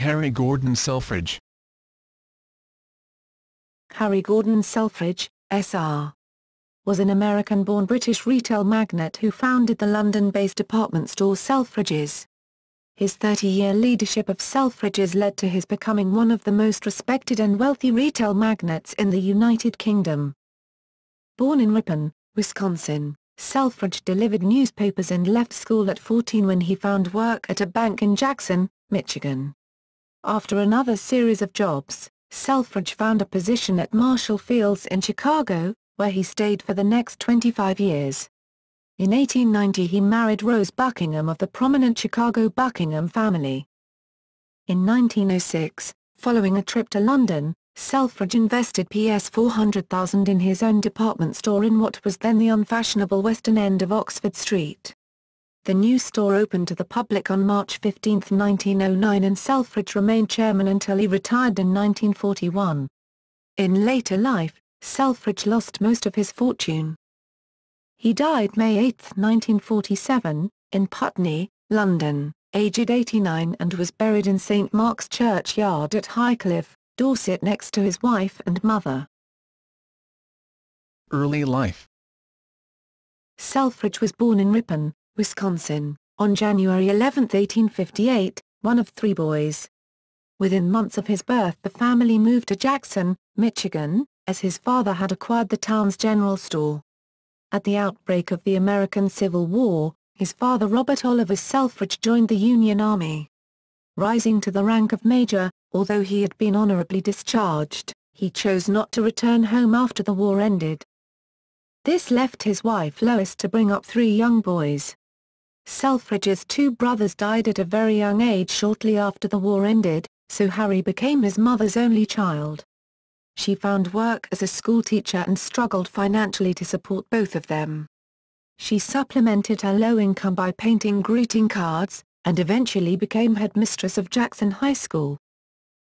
Harry Gordon Selfridge. Harry Gordon Selfridge, S.R. was an American-born British retail magnate who founded the London-based department store Selfridges. His 30-year leadership of Selfridges led to his becoming one of the most respected and wealthy retail magnates in the United Kingdom. Born in Ripon, Wisconsin, Selfridge delivered newspapers and left school at 14 when he found work at a bank in Jackson, Michigan. After another series of jobs, Selfridge found a position at Marshall Field's in Chicago, where he stayed for the next 25 years. In 1890 he married Rose Buckingham of the prominent Chicago Buckingham family. In 1906, following a trip to London, Selfridge invested $400,000 in his own department store in what was then the unfashionable western end of Oxford Street. The new store opened to the public on March 15, 1909, and Selfridge remained chairman until he retired in 1941. In later life, Selfridge lost most of his fortune. He died May 8, 1947, in Putney, London, aged 89, and was buried in St Mark's Churchyard at Highcliffe, Dorset, next to his wife and mother. Early life. Selfridge was born in Ripon, Wisconsin, on January 11, 1858, one of three boys. Within months of his birth the family moved to Jackson, Michigan, as his father had acquired the town's general store. At the outbreak of the American Civil War, his father Robert Oliver Selfridge joined the Union Army. Rising to the rank of major, although he had been honorably discharged, he chose not to return home after the war ended. This left his wife Lois to bring up three young boys. Selfridge's two brothers died at a very young age shortly after the war ended, so Harry became his mother's only child. She found work as a schoolteacher and struggled financially to support both of them. She supplemented her low income by painting greeting cards, and eventually became headmistress of Jackson High School.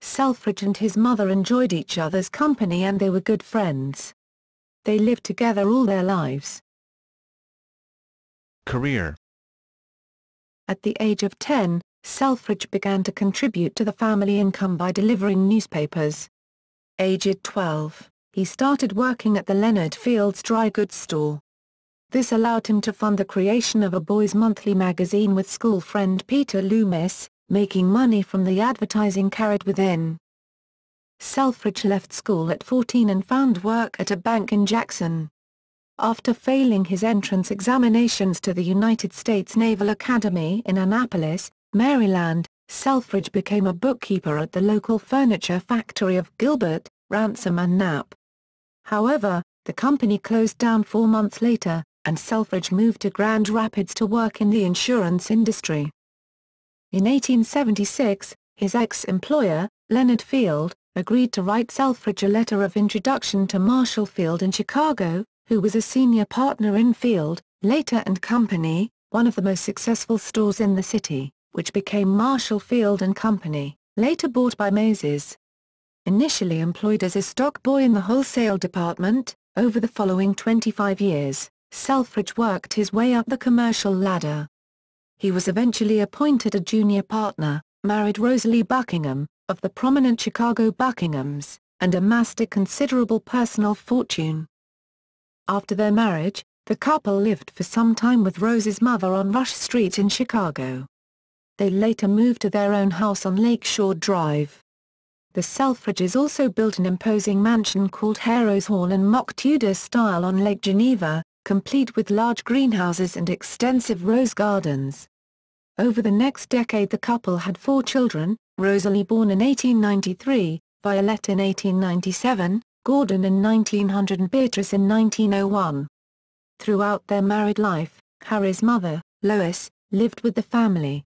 Selfridge and his mother enjoyed each other's company and they were good friends. They lived together all their lives. Career. At the age of 10, Selfridge began to contribute to the family income by delivering newspapers. Aged 12, he started working at the Leonard Fields dry goods store. This allowed him to fund the creation of a boys' monthly magazine with school friend Peter Loomis, making money from the advertising carried within. Selfridge left school at 14 and found work at a bank in Jackson. After failing his entrance examinations to the United States Naval Academy in Annapolis, Maryland, Selfridge became a bookkeeper at the local furniture factory of Gilbert, Ransom and Knapp. However, the company closed down 4 months later, and Selfridge moved to Grand Rapids to work in the insurance industry. In 1876, his ex-employer, Leonard Field, agreed to write Selfridge a letter of introduction to Marshall Field in Chicago, who was a senior partner in Field, Later and Company, one of the most successful stores in the city, which became Marshall Field and Company, later bought by Macy's. Initially employed as a stock boy in the wholesale department, over the following 25 years, Selfridge worked his way up the commercial ladder. He was eventually appointed a junior partner, married Rosalie Buckingham, of the prominent Chicago Buckinghams, and amassed a considerable personal fortune. After their marriage, the couple lived for some time with Rose's mother on Rush Street in Chicago. They later moved to their own house on Lakeshore Drive. The Selfridges also built an imposing mansion called Harrow's Hall in mock Tudor style on Lake Geneva, complete with large greenhouses and extensive rose gardens. Over the next decade the couple had 4 children, Rosalie born in 1893, Violet in 1897, Gordon in 1900 and Beatrice in 1901. Throughout their married life, Harry's mother, Lois, lived with the family.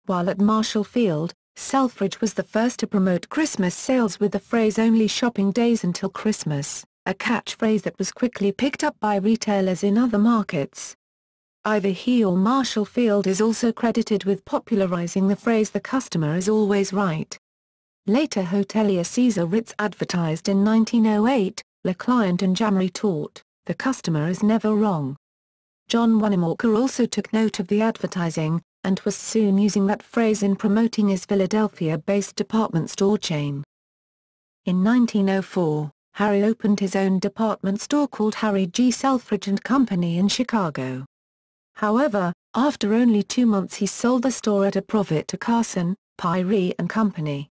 While at Marshall Field, Selfridge was the first to promote Christmas sales with the phrase "only shopping days until Christmas," a catchphrase that was quickly picked up by retailers in other markets. Either he or Marshall Field is also credited with popularizing the phrase "the customer is always right." Later hotelier Caesar Ritz advertised in 1908, "Le client and jamais tort, the customer is never wrong." John Wanamaker also took note of the advertising, and was soon using that phrase in promoting his Philadelphia-based department store chain. In 1904, Harry opened his own department store called Harry G. Selfridge and Company in Chicago. However, after only 2 months he sold the store at a profit to Carson, Pyrie and Company.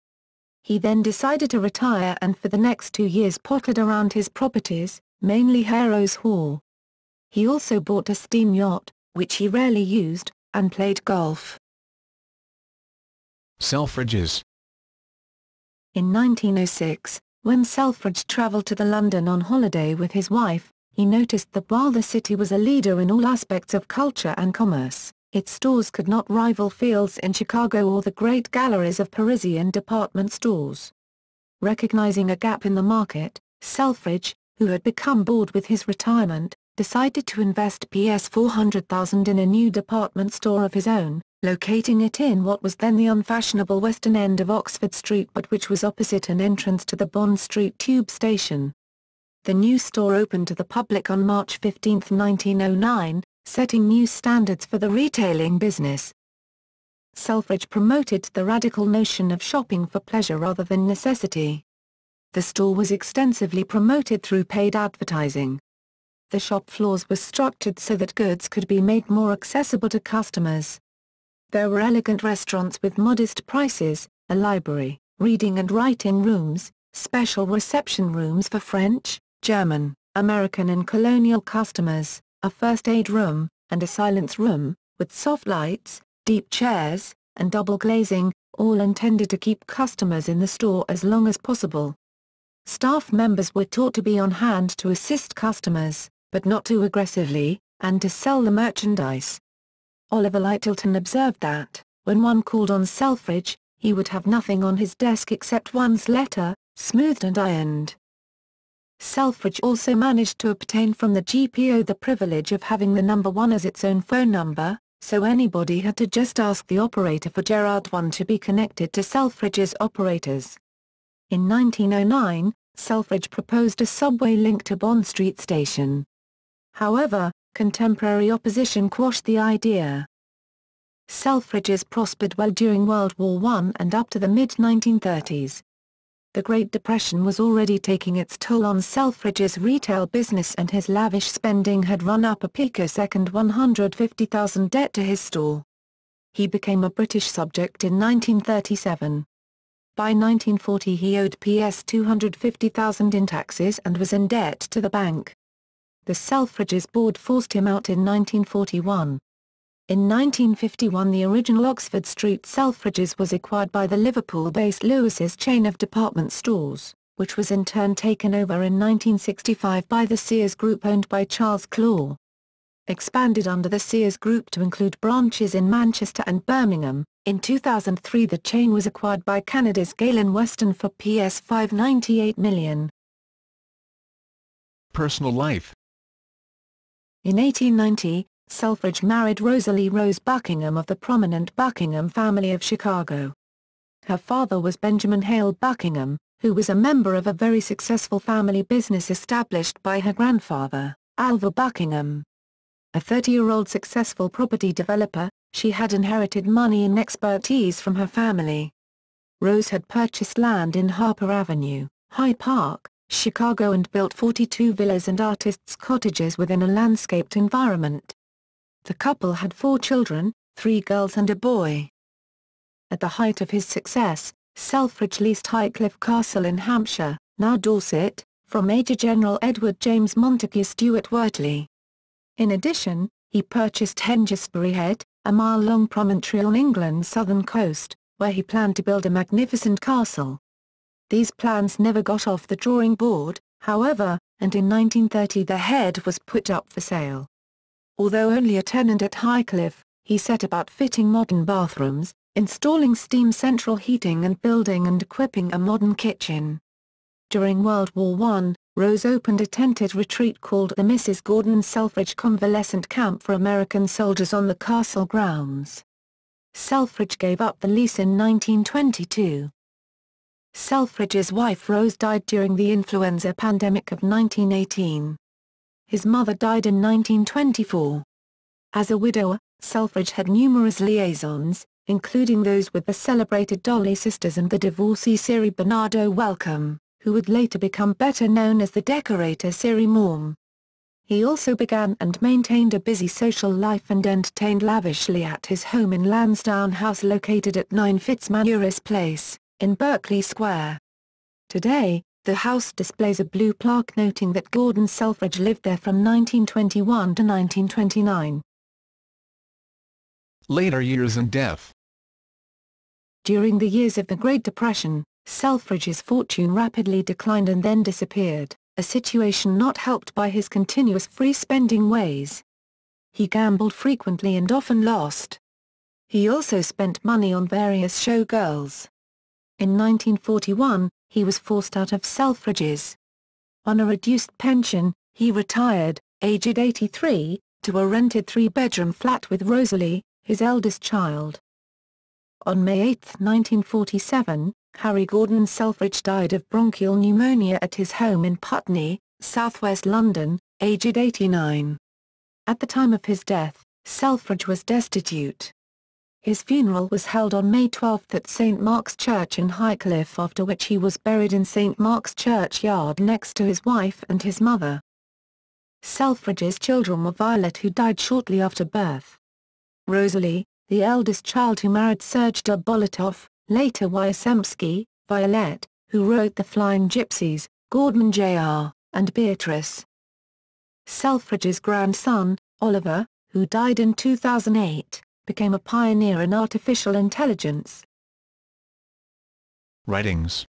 He then decided to retire and for the next 2 years pottered around his properties, mainly Harrow's Hall. He also bought a steam yacht, which he rarely used, and played golf. Selfridges. In 1906, when Selfridge traveled to London on holiday with his wife, he noticed that while the city was a leader in all aspects of culture and commerce, its stores could not rival Field's in Chicago or the great galleries of Parisian department stores. Recognizing a gap in the market, Selfridge, who had become bored with his retirement, decided to invest $400,000 in a new department store of his own, locating it in what was then the unfashionable western end of Oxford Street but which was opposite an entrance to the Bond Street tube station. The new store opened to the public on March 15, 1909, setting new standards for the retailing business. Selfridge promoted the radical notion of shopping for pleasure rather than necessity. The store was extensively promoted through paid advertising. The shop floors were structured so that goods could be made more accessible to customers. There were elegant restaurants with modest prices, a library, reading and writing rooms, special reception rooms for French, German, American and colonial customers, a first aid room, and a silence room, with soft lights, deep chairs, and double glazing, all intended to keep customers in the store as long as possible. Staff members were taught to be on hand to assist customers, but not too aggressively, and to sell the merchandise. Oliver Lyttelton observed that, when one called on Selfridge, he would have nothing on his desk except one's letter, smoothed and ironed. Selfridge also managed to obtain from the GPO the privilege of having the number 1 as its own phone number, so anybody had to just ask the operator for Gerard 1 to be connected to Selfridge's operators. In 1909, Selfridge proposed a subway link to Bond Street Station. However, contemporary opposition quashed the idea. Selfridges prospered well during World War I and up to the mid-1930s. The Great Depression was already taking its toll on Selfridge's retail business and his lavish spending had run up a picosecond $150,000 debt to his store. He became a British subject in 1937. By 1940 he owed $250,000 in taxes and was in debt to the bank. The Selfridges board forced him out in 1941. In 1951 the original Oxford Street Selfridges was acquired by the Liverpool-based Lewis's chain of department stores, which was in turn taken over in 1965 by the Sears Group owned by Charles Claw. Expanded under the Sears Group to include branches in Manchester and Birmingham, in 2003 the chain was acquired by Canada's Galen Weston for £598 million. Personal life. In 1890, Selfridge married Rosalie Rose Buckingham of the prominent Buckingham family of Chicago. Her father was Benjamin Hale Buckingham, who was a member of a very successful family business established by her grandfather, Alva Buckingham. A 30-year-old successful property developer, she had inherited money and expertise from her family. Rose had purchased land in Harper Avenue, Hyde Park, Chicago and built 42 villas and artists' cottages within a landscaped environment. The couple had 4 children, 3 girls and a boy. At the height of his success, Selfridge leased Highcliffe Castle in Hampshire, now Dorset, from Major General Edward James Montague Stuart Wortley. In addition, he purchased Hengistbury Head, a mile-long promontory on England's southern coast, where he planned to build a magnificent castle. These plans never got off the drawing board, however, and in 1930 the Head was put up for sale. Although only a tenant at Highcliffe, he set about fitting modern bathrooms, installing steam central heating and building and equipping a modern kitchen. During World War I, Rose opened a tented retreat called the Mrs. Gordon Selfridge Convalescent Camp for American soldiers on the castle grounds. Selfridge gave up the lease in 1922. Selfridge's wife Rose died during the influenza pandemic of 1918. His mother died in 1924. As a widower, Selfridge had numerous liaisons, including those with the celebrated Dolly sisters and the divorcee Ciri Bernardo Welcome, who would later become better known as the decorator Ciri Morm. He also began and maintained a busy social life and entertained lavishly at his home in Lansdowne House located at 9 Fitzmaurice Place, in Berkeley Square. Today, the house displays a blue plaque noting that Gordon Selfridge lived there from 1921 to 1929. Later years and death. During the years of the Great Depression, Selfridge's fortune rapidly declined and then disappeared, a situation not helped by his continuous free-spending ways. He gambled frequently and often lost. He also spent money on various showgirls. In 1941, he was forced out of Selfridges. On a reduced pension, he retired, aged 83, to a rented three-bedroom flat with Rosalie, his eldest child. On May 8, 1947, Harry Gordon Selfridge died of bronchial pneumonia at his home in Putney, southwest London, aged 89. At the time of his death, Selfridge was destitute. His funeral was held on May 12 at St Mark's Church in Highcliffe, after which he was buried in St Mark's Churchyard next to his wife and his mother. Selfridge's children were Violet, who died shortly after birth; Rosalie, the eldest child, who married Serge de Bolotov, later Wyszemski; Violet, who wrote The Flying Gypsies; Gordon Jr., and Beatrice. Selfridge's grandson, Oliver, who died in 2008, became a pioneer in artificial intelligence. Writings.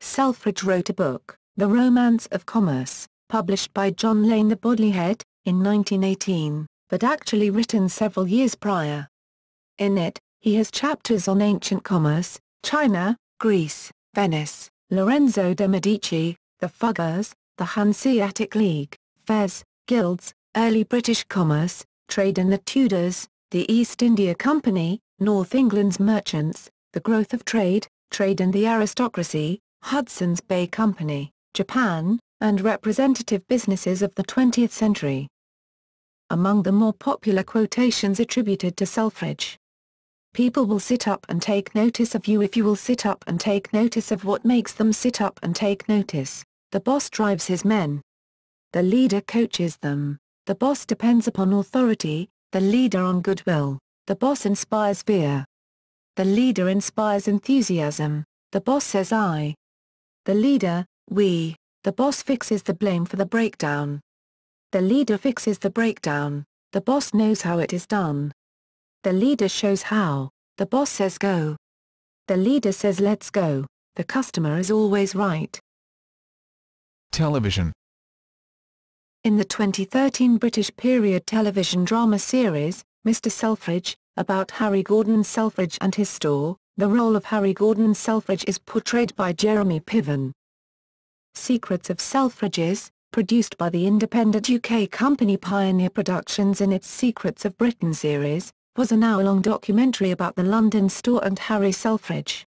Selfridge wrote a book, The Romance of Commerce, published by John Lane the Bodleyhead, in 1918, but actually written several years prior. In it, he has chapters on ancient commerce, China, Greece, Venice, Lorenzo de' Medici, the Fuggers, the Hanseatic League, Fez, guilds, early British commerce, trade in the Tudors, the East India Company, North England's merchants, the growth of trade, trade and the aristocracy, Hudson's Bay Company, Japan, and representative businesses of the 20th century. Among the more popular quotations attributed to Selfridge: "People will sit up and take notice of you if you will sit up and take notice of what makes them sit up and take notice. The boss drives his men. The leader coaches them. The boss depends upon authority, the leader on goodwill, the boss inspires fear. The leader inspires enthusiasm, the boss says I. The leader, we, the boss fixes the blame for the breakdown. The leader fixes the breakdown, the boss knows how it is done. The leader shows how, the boss says go. The leader says let's go, the customer is always right." Television. In the 2013 British period television drama series, Mr. Selfridge, about Harry Gordon Selfridge and his store, the role of Harry Gordon Selfridge is portrayed by Jeremy Piven. Secrets of Selfridges, produced by the independent UK company Pioneer Productions in its Secrets of Britain series, was an hour-long documentary about the London store and Harry Selfridge.